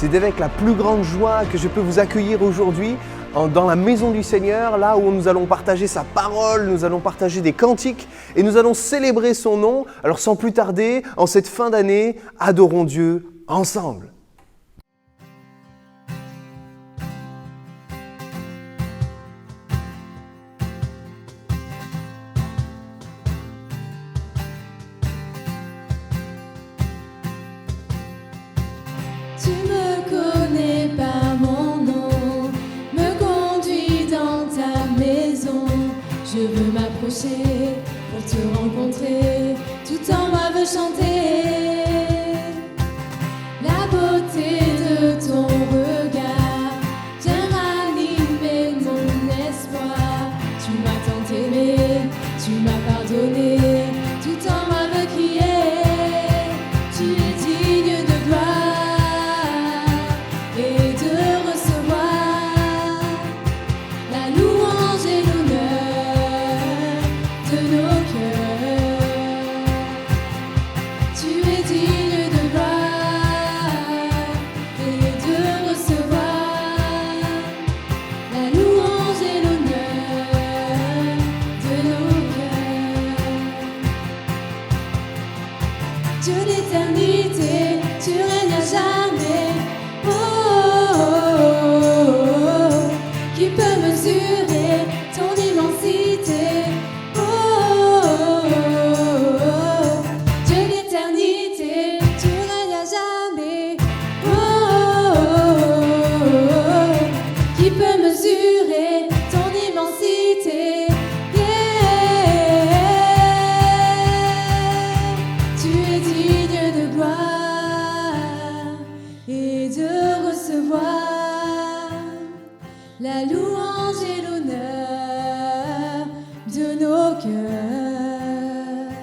C'est avec la plus grande joie que je peux vous accueillir aujourd'hui dans la maison du Seigneur, là où nous allons partager sa parole, nous allons partager des cantiques et nous allons célébrer son nom. Alors sans plus tarder, en cette fin d'année, adorons Dieu ensemble. Tu me connais par mon nom, me conduis dans ta maison. Je veux m'approcher pour te rencontrer, tout en moi veut chanter la beauté de ton regard. Viens ranimer mon espoir. Tu m'as tant aimé, tu m'as pardonné, tout en moi veut crier. Tu es digne de gloire et de recevoir la louange et l'honneur de nos cœurs. Tu es digne de gloire et de recevoir la louange et l'honneur de nos cœurs. Dieu d'éternité, tu règnes à jamais. Oh, oh, oh, oh. Qui peut mesurer ton immensité? Oh, oh, oh, oh. Dieu d'éternité, tu règnes à jamais. Oh, oh, oh, oh. Qui peut mesurer ton immensité? Yeah. Tu es digne de gloire et de recevoir la louange et l'honneur de nos cœurs.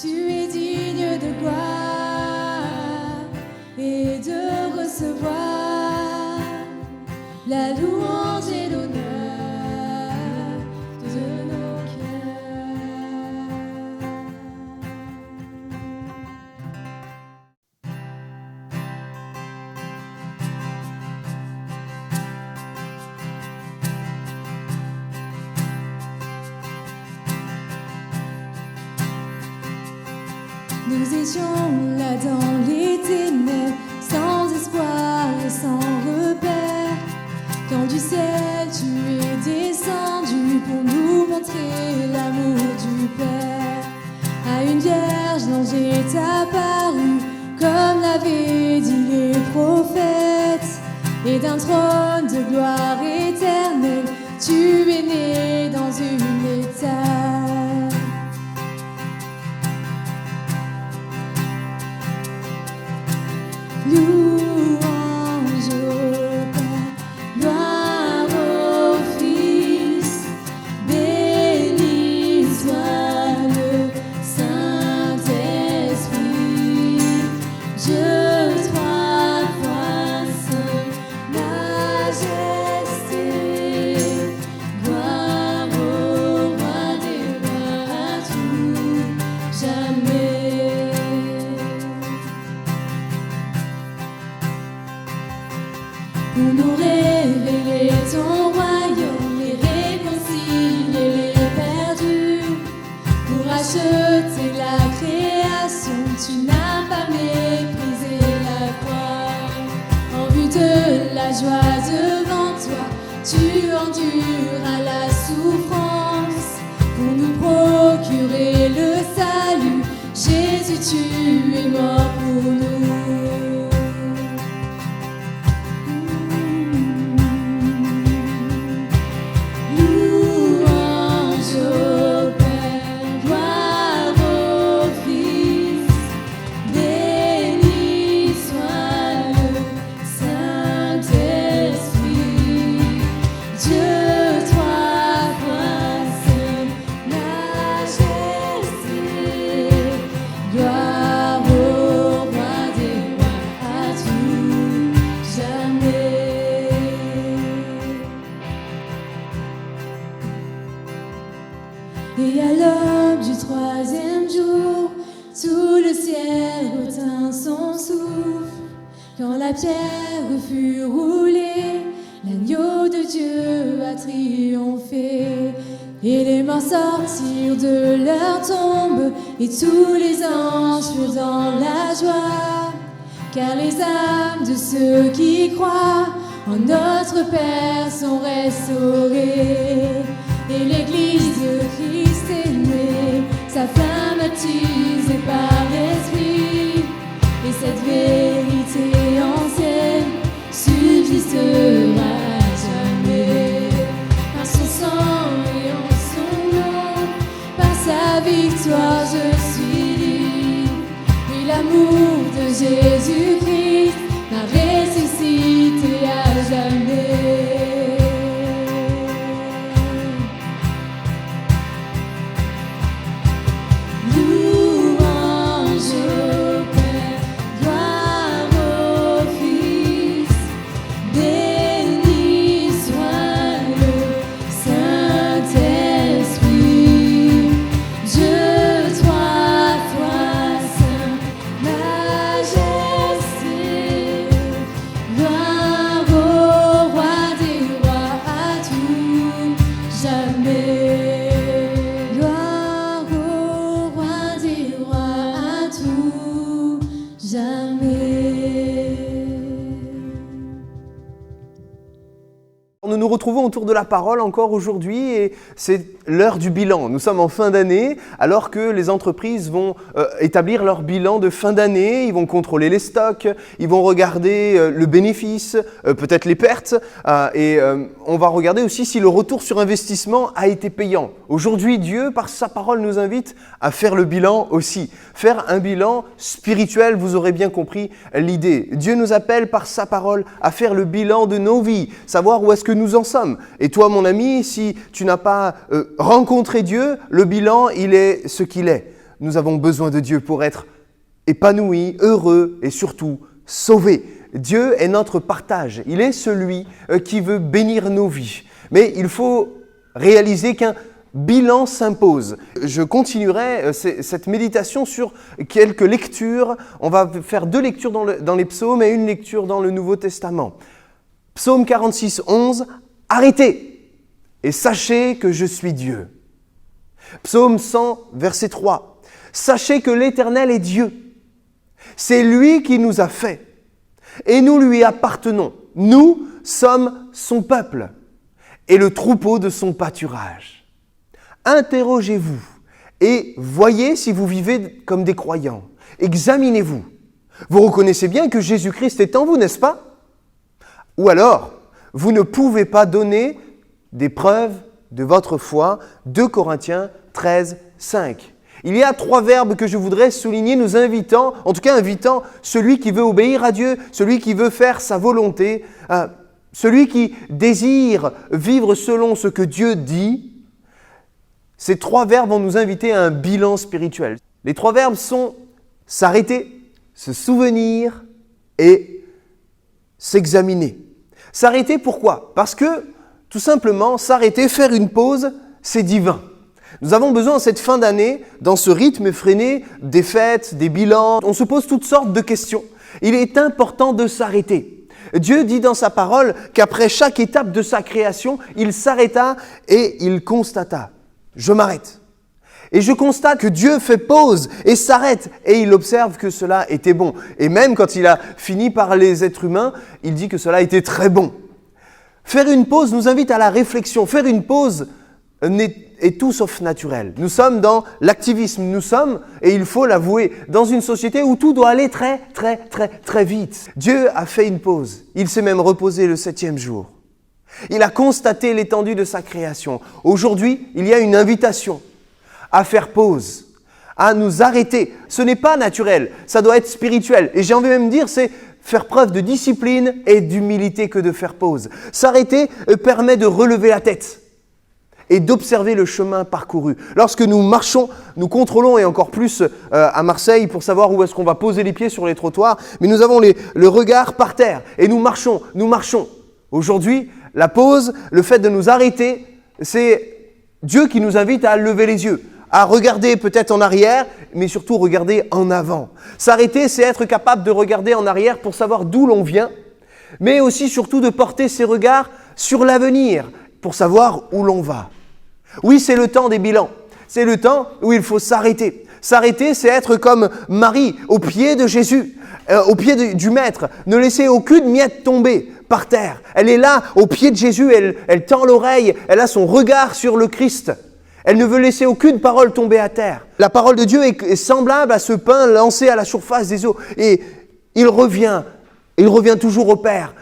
Tu es digne de gloire et de recevoir la louange et l'honneur de nos cœurs. Nous étions là dans les ténèbres, sans espoir et sans repère. Quand du ciel tu es descendu pour nous montrer l'amour du Père. À une vierge, l'ange est apparu, comme l'avaient dit les prophètes. Et d'un trône de gloire éternelle, tu es né dans une étable. Louange au Père, gloire au Fils, béni soit le Saint-Esprit. Dieu trois fois saint, majesté, gloire au roi des rois à tout jamais. Pour nous révéler ton royaume et réconcilier les perdus, pour acheter la création, tu n'as pas méprisé la croix. En vue de la joie devant toi, tu enduras la souffrance, pour nous procurer le salut. Jésus, tu es mort pour nous. Gloire au roi la pierre fut roulée, l'agneau de Dieu a triomphé. Et les morts sortirent de leur tombe, et tous les anges furent dans la joie. Car les âmes de ceux qui croient en notre Père sont restaurées. Et l'Église de Christ est née, sa flamme baptisée par l'Esprit. Et cette vérité ancienne subsistera jamais. Par son sang et en son nom, par sa victoire je suis libre. Et l'amour de Jésus-Christ m'a ressuscité à jamais. Nous nous retrouvons autour de la parole encore aujourd'hui et c'est l'heure du bilan. Nous sommes en fin d'année alors que les entreprises vont établir leur bilan de fin d'année, ils vont contrôler les stocks, ils vont regarder le bénéfice, peut-être les pertes et on va regarder aussi si le retour sur investissement a été payant. Aujourd'hui, Dieu, par sa parole, nous invite à faire le bilan aussi. Faire un bilan spirituel, vous aurez bien compris l'idée. Dieu nous appelle par sa parole à faire le bilan de nos vies, savoir où est-ce que nous en sommes. Et toi, mon ami, si tu n'as pas rencontré Dieu, le bilan, il est ce qu'il est. Nous avons besoin de Dieu pour être épanouis, heureux et surtout sauvés. Dieu est notre partage. Il est celui qui veut bénir nos vies. Mais il faut réaliser qu'un bilan s'impose. Je continuerai cette méditation sur quelques lectures. On va faire 2 lectures dans les psaumes et une lecture dans le Nouveau Testament. Psaume 46, 11, « Arrêtez et sachez que je suis Dieu. » Psaume 100, verset 3, « Sachez que l'Éternel est Dieu. C'est lui qui nous a fait et nous lui appartenons. Nous sommes son peuple et le troupeau de son pâturage. Interrogez-vous et voyez si vous vivez comme des croyants. Examinez-vous. Vous reconnaissez bien que Jésus-Christ est en vous, n'est-ce pas? Ou alors, vous ne pouvez pas donner des preuves de votre foi. 2 Corinthiens 13, 5. Il y a 3 verbes que je voudrais souligner, nous invitant, en tout cas invitant celui qui veut obéir à Dieu, celui qui veut faire sa volonté, celui qui désire vivre selon ce que Dieu dit. Ces 3 verbes vont nous inviter à un bilan spirituel. Les 3 verbes sont s'arrêter, se souvenir et s'examiner. S'arrêter, pourquoi? Parce que, tout simplement, s'arrêter, faire une pause, c'est divin. Nous avons besoin, en cette fin d'année, dans ce rythme effréné, des fêtes, des bilans, on se pose toutes sortes de questions. Il est important de s'arrêter. Dieu dit dans sa parole qu'après chaque étape de sa création, il s'arrêta et il constata. Je m'arrête. Et je constate que Dieu fait pause et s'arrête et il observe que cela était bon. Et même quand il a fini par les êtres humains, il dit que cela était très bon. Faire une pause nous invite à la réflexion. Faire une pause est tout sauf naturel. Nous sommes dans l'activisme. Nous sommes, et il faut l'avouer, dans une société où tout doit aller très, très, très, très vite. Dieu a fait une pause. Il s'est même reposé le 7e jour. Il a constaté l'étendue de sa création. Aujourd'hui, il y a une invitation à faire pause, à nous arrêter. Ce n'est pas naturel, ça doit être spirituel. Et j'ai envie même de dire, c'est faire preuve de discipline et d'humilité que de faire pause. S'arrêter permet de relever la tête et d'observer le chemin parcouru. Lorsque nous marchons, nous contrôlons, et encore plus à Marseille, pour savoir où est-ce qu'on va poser les pieds sur les trottoirs, mais nous avons le regard par terre et nous marchons. Aujourd'hui, la pause, le fait de nous arrêter, c'est Dieu qui nous invite à lever les yeux, à regarder peut-être en arrière, mais surtout regarder en avant. S'arrêter, c'est être capable de regarder en arrière pour savoir d'où l'on vient, mais aussi surtout de porter ses regards sur l'avenir pour savoir où l'on va. Oui, c'est le temps des bilans. C'est le temps où il faut s'arrêter. S'arrêter, c'est être comme Marie, au pied de Jésus, au pied du Maître. Ne laisser aucune miette tomber par terre. Elle est là, au pied de Jésus, elle tend l'oreille, elle a son regard sur le Christ. Elle ne veut laisser aucune parole tomber à terre. La parole de Dieu est semblable à ce pain lancé à la surface des eaux. Et il revient toujours au Père,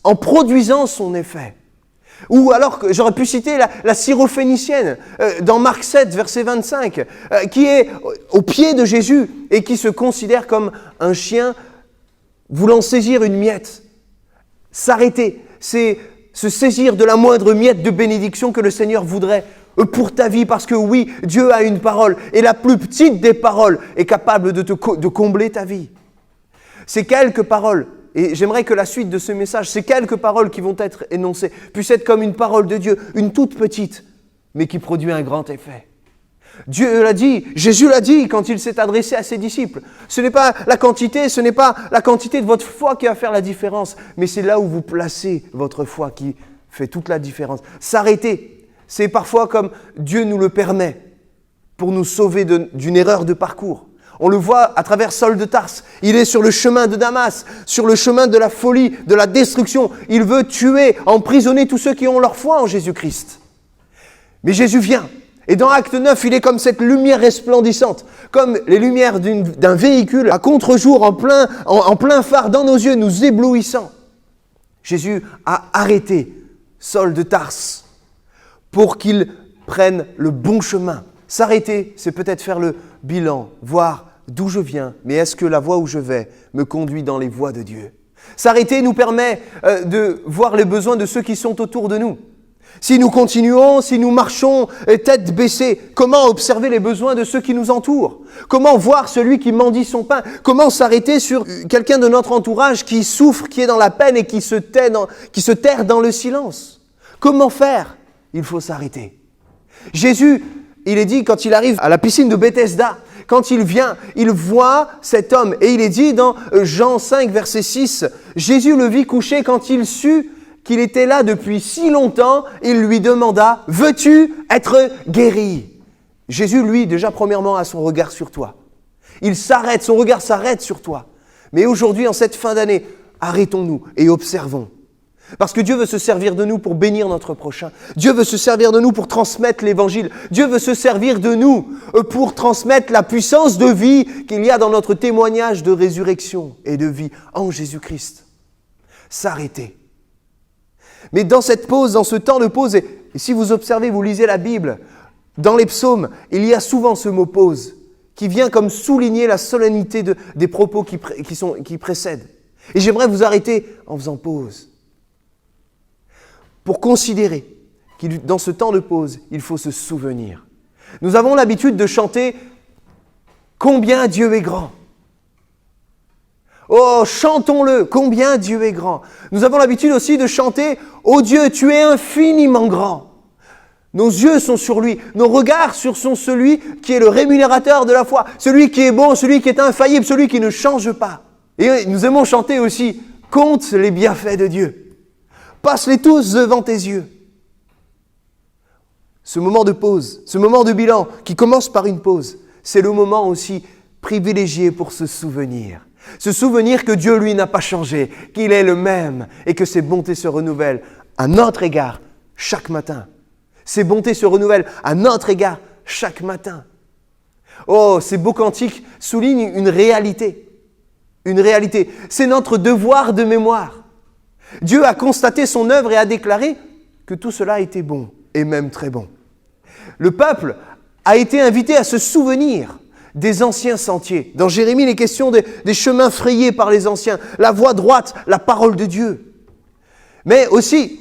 en produisant son effet. Ou alors, j'aurais pu citer la syrophénicienne, dans Marc 7, verset 25, qui est au pied de Jésus et qui se considère comme un chien voulant saisir une miette. S'arrêter, c'est se saisir de la moindre miette de bénédiction que le Seigneur voudrait pour ta vie, parce que oui, Dieu a une parole, et la plus petite des paroles est capable de combler ta vie. Ces quelques paroles, et j'aimerais que la suite de ce message, ces quelques paroles qui vont être énoncées, puissent être comme une parole de Dieu, une toute petite, mais qui produit un grand effet. Dieu l'a dit, Jésus l'a dit quand il s'est adressé à ses disciples. Ce n'est pas la quantité de votre foi qui va faire la différence, mais c'est là où vous placez votre foi qui fait toute la différence. S'arrêter, c'est parfois comme Dieu nous le permet pour nous sauver d'une erreur de parcours. On le voit à travers Saul de Tarse. Il est sur le chemin de Damas, sur le chemin de la folie, de la destruction. Il veut tuer, emprisonner tous ceux qui ont leur foi en Jésus-Christ. Mais Jésus vient. Et dans Acte 9, il est comme cette lumière resplendissante, comme les lumières d'un véhicule à contre-jour, en plein phare dans nos yeux, nous éblouissant. Jésus a arrêté Saul de Tarse pour qu'il prenne le bon chemin. S'arrêter, c'est peut-être faire le bilan, voir d'où je viens, mais est-ce que la voie où je vais me conduit dans les voies de Dieu? S'arrêter nous permet de voir les besoins de ceux qui sont autour de nous. Si nous continuons, si nous marchons tête baissée, comment observer les besoins de ceux qui nous entourent? Comment voir celui qui mendie son pain? Comment s'arrêter sur quelqu'un de notre entourage qui souffre, qui est dans la peine et qui se terre dans le silence? Comment faire? Il faut s'arrêter. Jésus, il est dit quand il arrive à la piscine de Bethesda, quand il vient, il voit cet homme et il est dit dans Jean 5, verset 6, Jésus le vit couché quand il sut qu'il était là depuis si longtemps, il lui demanda, veux-tu être guéri? Jésus, lui, déjà premièrement, a son regard sur toi. Il s'arrête, son regard s'arrête sur toi. Mais aujourd'hui, en cette fin d'année, arrêtons-nous et observons. Parce que Dieu veut se servir de nous pour bénir notre prochain. Dieu veut se servir de nous pour transmettre l'évangile. Dieu veut se servir de nous pour transmettre la puissance de vie qu'il y a dans notre témoignage de résurrection et de vie en Jésus-Christ. S'arrêter. Mais dans cette pause, dans ce temps de pause, et si vous observez, vous lisez la Bible, dans les psaumes, il y a souvent ce mot pause qui vient comme souligner la solennité des propos qui précèdent. Et j'aimerais vous arrêter en faisant pause. Pour considérer que dans ce temps de pause, il faut se souvenir. Nous avons l'habitude de chanter « Combien Dieu est grand ». Oh, chantons-le, combien Dieu est grand. Nous avons l'habitude aussi de chanter « Oh Dieu, tu es infiniment grand ». Nos yeux sont sur lui, nos regards sont celui qui est le rémunérateur de la foi, celui qui est bon, celui qui est infaillible, celui qui ne change pas. Et nous aimons chanter aussi « Compte les bienfaits de Dieu ». Passe-les tous devant tes yeux. Ce moment de pause, ce moment de bilan qui commence par une pause, c'est le moment aussi privilégié pour se souvenir. Se souvenir que Dieu, lui, n'a pas changé, qu'il est le même et que ses bontés se renouvellent à notre égard chaque matin. Ses bontés se renouvellent à notre égard chaque matin. Oh, ces beaux cantiques soulignent une réalité. Une réalité. C'est notre devoir de mémoire. Dieu a constaté son œuvre et a déclaré que tout cela était bon, et même très bon. Le peuple a été invité à se souvenir des anciens sentiers. Dans Jérémie, il est question des chemins frayés par les anciens, la voie droite, la parole de Dieu. Mais aussi,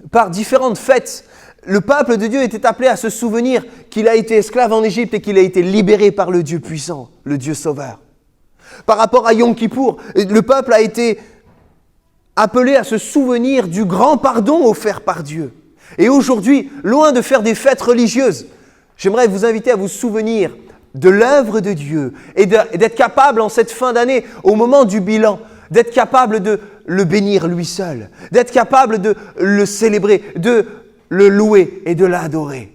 par différentes fêtes, le peuple de Dieu était appelé à se souvenir qu'il a été esclave en Égypte et qu'il a été libéré par le Dieu puissant, le Dieu sauveur. Par rapport à Yom Kippour, le peuple a été appelé à se souvenir du grand pardon offert par Dieu. Et aujourd'hui, loin de faire des fêtes religieuses, J'aimerais vous inviter à vous souvenir de l'œuvre de Dieu et d'être capable en cette fin d'année, au moment du bilan, d'être capable de le bénir lui seul, d'être capable de le célébrer, de le louer et de l'adorer.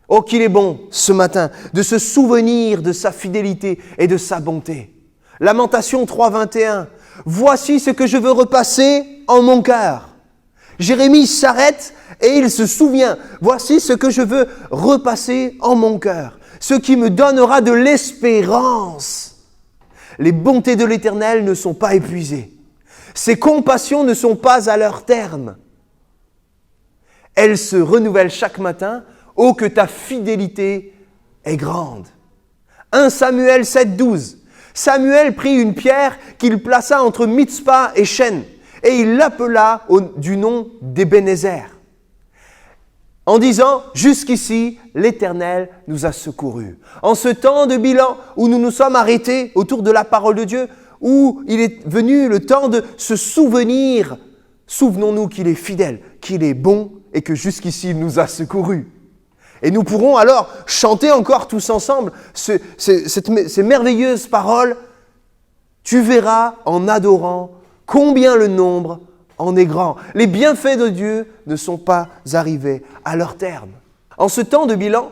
Oh, qu'il est bon ce matin de se souvenir de sa fidélité et de sa bonté. Lamentation 3:21. Voici ce que je veux repasser en mon cœur. Jérémie s'arrête et il se souvient. Voici ce que je veux repasser en mon cœur. Ce qui me donnera de l'espérance. Les bontés de l'Éternel ne sont pas épuisées. Ses compassions ne sont pas à leur terme. Elles se renouvellent chaque matin. Oh, que ta fidélité est grande. 1 Samuel 7:12. Samuel prit une pierre qu'il plaça entre Mitzpah et Shen, et il l'appela du nom d'Ebenezer, en disant « Jusqu'ici, l'Éternel nous a secourus ». En ce temps de bilan où nous nous sommes arrêtés autour de la parole de Dieu, où il est venu le temps de se souvenir, souvenons-nous qu'il est fidèle, qu'il est bon et que jusqu'ici, il nous a secourus. Et nous pourrons alors chanter encore tous ensemble ces merveilleuses paroles. Tu verras en adorant combien le nombre en est grand. Les bienfaits de Dieu ne sont pas arrivés à leur terme. En ce temps de bilan,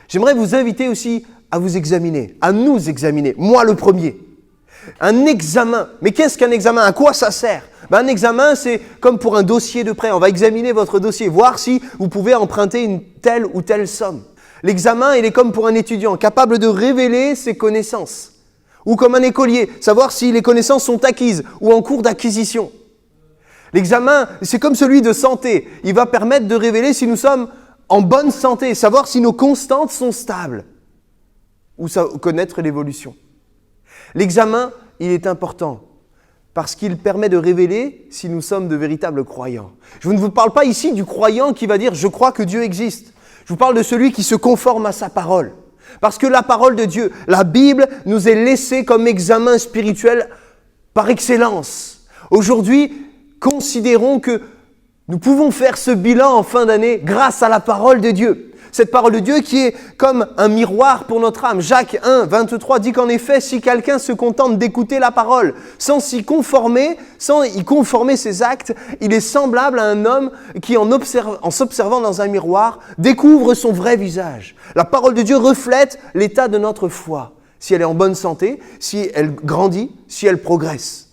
j'aimerais vous inviter aussi à vous examiner, à nous examiner, moi le premier. Un examen. Mais qu'est-ce qu'un examen? À quoi ça sert? Un examen, c'est comme pour un dossier de prêt. On va examiner votre dossier, voir si vous pouvez emprunter une telle ou telle somme. L'examen, il est comme pour un étudiant, capable de révéler ses connaissances. Ou comme un écolier, savoir si les connaissances sont acquises ou en cours d'acquisition. L'examen, c'est comme celui de santé. Il va permettre de révéler si nous sommes en bonne santé, savoir si nos constantes sont stables ou connaître l'évolution. L'examen, il est important parce qu'il permet de révéler si nous sommes de véritables croyants. Je ne vous parle pas ici du croyant qui va dire « je crois que Dieu existe ». Je vous parle de celui qui se conforme à sa parole. Parce que la parole de Dieu, la Bible, nous est laissée comme examen spirituel par excellence. Aujourd'hui, considérons que nous pouvons faire ce bilan en fin d'année grâce à la parole de Dieu. Cette parole de Dieu qui est comme un miroir pour notre âme. Jacques 1:23 dit qu'en effet, si quelqu'un se contente d'écouter la parole sans s'y conformer, sans y conformer ses actes, il est semblable à un homme qui, en s'observant dans un miroir, découvre son vrai visage. La parole de Dieu reflète l'état de notre foi. Si elle est en bonne santé, si elle grandit, si elle progresse.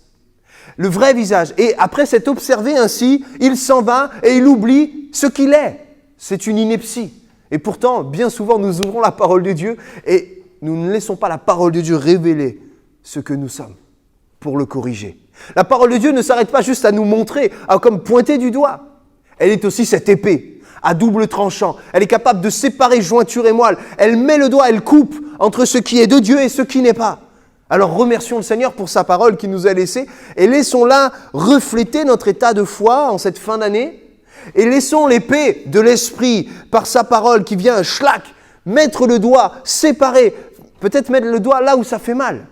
Le vrai visage. Et après s'être observé ainsi, il s'en va et il oublie ce qu'il est. C'est une ineptie. Et pourtant, bien souvent, nous ouvrons la parole de Dieu et nous ne laissons pas la parole de Dieu révéler ce que nous sommes pour le corriger. La parole de Dieu ne s'arrête pas juste à nous montrer, à comme pointer du doigt. Elle est aussi cette épée à double tranchant. Elle est capable de séparer jointure et moelle. Elle met le doigt, elle coupe entre ce qui est de Dieu et ce qui n'est pas. Alors remercions le Seigneur pour sa parole qui nous a laissée et laissons-la refléter notre état de foi en cette fin d'année. Et laissons l'épée de l'Esprit par sa parole qui vient, schlac, mettre le doigt, séparer, peut-être mettre le doigt là où ça fait mal.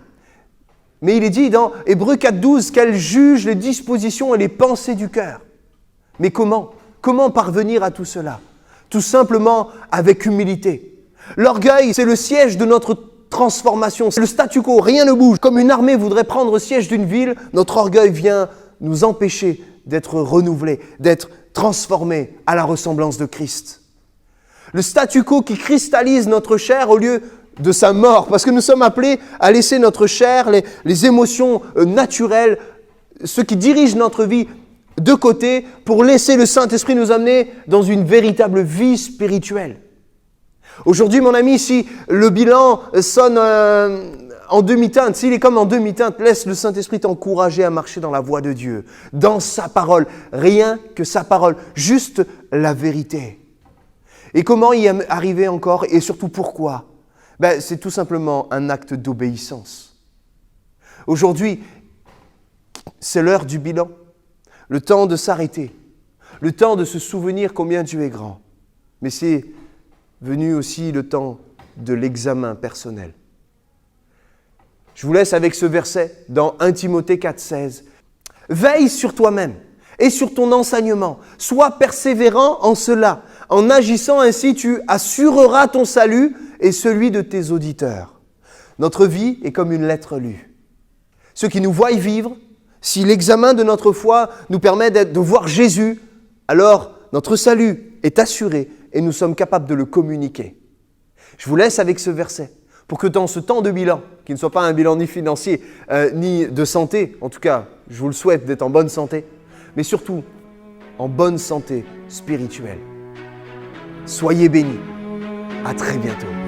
Mais il est dit dans Hébreux 4:12 qu'elle juge les dispositions et les pensées du cœur. Mais comment? Comment parvenir à tout cela? Tout simplement avec humilité. L'orgueil, c'est le siège de notre transformation. C'est le statu quo, rien ne bouge. Comme une armée voudrait prendre siège d'une ville, notre orgueil vient nous empêcher d'être renouvelés, d'être transformés à la ressemblance de Christ. Le statu quo qui cristallise notre chair au lieu de sa mort, parce que nous sommes appelés à laisser notre chair, les émotions naturelles, ce qui dirige notre vie de côté pour laisser le Saint-Esprit nous amener dans une véritable vie spirituelle. Aujourd'hui, mon ami, si le bilan sonne en demi-teinte, s'il est comme en demi-teinte, laisse le Saint-Esprit t'encourager à marcher dans la voie de Dieu, dans sa parole, rien que sa parole, juste la vérité. Et comment y arriver encore et surtout pourquoi? C'est tout simplement un acte d'obéissance. Aujourd'hui, c'est l'heure du bilan, le temps de s'arrêter, le temps de se souvenir combien Dieu est grand. Mais c'est venu aussi le temps de l'examen personnel. Je vous laisse avec ce verset dans 1 Timothée 4:16. Veille sur toi-même et sur ton enseignement. Sois persévérant en cela. En agissant ainsi, tu assureras ton salut et celui de tes auditeurs. Notre vie est comme une lettre lue. Ceux qui nous voient vivre, si l'examen de notre foi nous permet de voir Jésus, alors notre salut est assuré et nous sommes capables de le communiquer. Je vous laisse avec ce verset pour que dans ce temps de bilan, qui ne soit pas un bilan ni financier ni de santé, en tout cas, je vous le souhaite d'être en bonne santé, mais surtout en bonne santé spirituelle. Soyez bénis. À très bientôt.